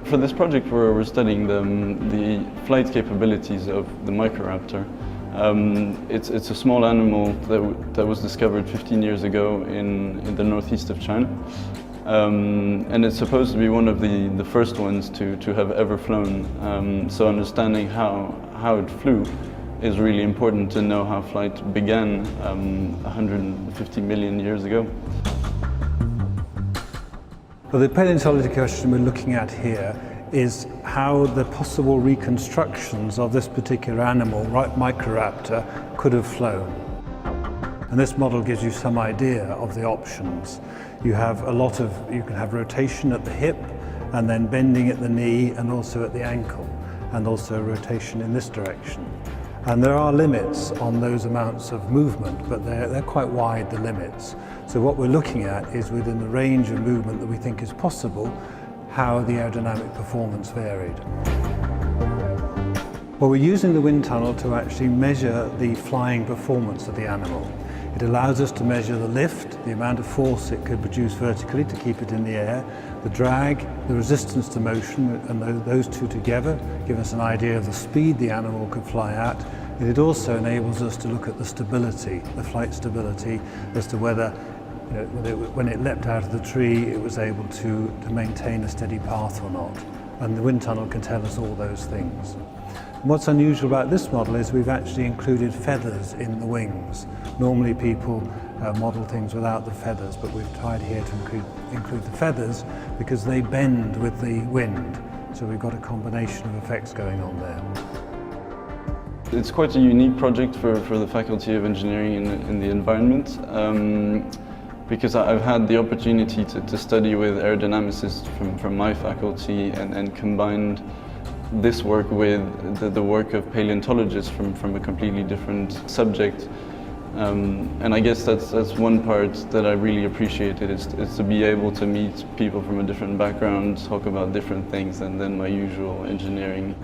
For this project, we're studying the flight capabilities of the microraptor. It's a small animal that was discovered 15 years ago in the northeast of China. And it's supposed to be one of the first ones to have ever flown. So understanding how it flew is really important to know how flight began 150 million years ago. Well, the paleontology question we're looking at here is how the possible reconstructions of this particular animal, Microraptor, could have flown. And this model gives you some idea of the options. You can have rotation at the hip, and then bending at the knee and also at the ankle, and also rotation in this direction. And there are limits on those amounts of movement, but they're quite wide, the limits. So what we're looking at is within the range of movement that we think is possible, how the aerodynamic performance varied. Well, we're using the wind tunnel to actually measure the flying performance of the animal. It allows us to measure the lift, the amount of force it could produce vertically to keep it in the air, the drag, the resistance to motion, and those two together give us an idea of the speed the animal could fly at. And it also enables us to look at the stability, the flight stability, as to whether when it leapt out of the tree it was able to maintain a steady path or not. And the wind tunnel can tell us all those things. And what's unusual about this model is we've actually included feathers in the wings. Normally people model things without the feathers, but we've tried here to include the feathers because they bend with the wind. So we've got a combination of effects going on there. It's quite a unique project for the Faculty of Engineering in the environment, because I've had the opportunity to study with aerodynamicists from my faculty and combined this work with the work of paleontologists from a completely different subject. And I guess that's one part that I really appreciated, is to be able to meet people from a different background, talk about different things than my usual engineering.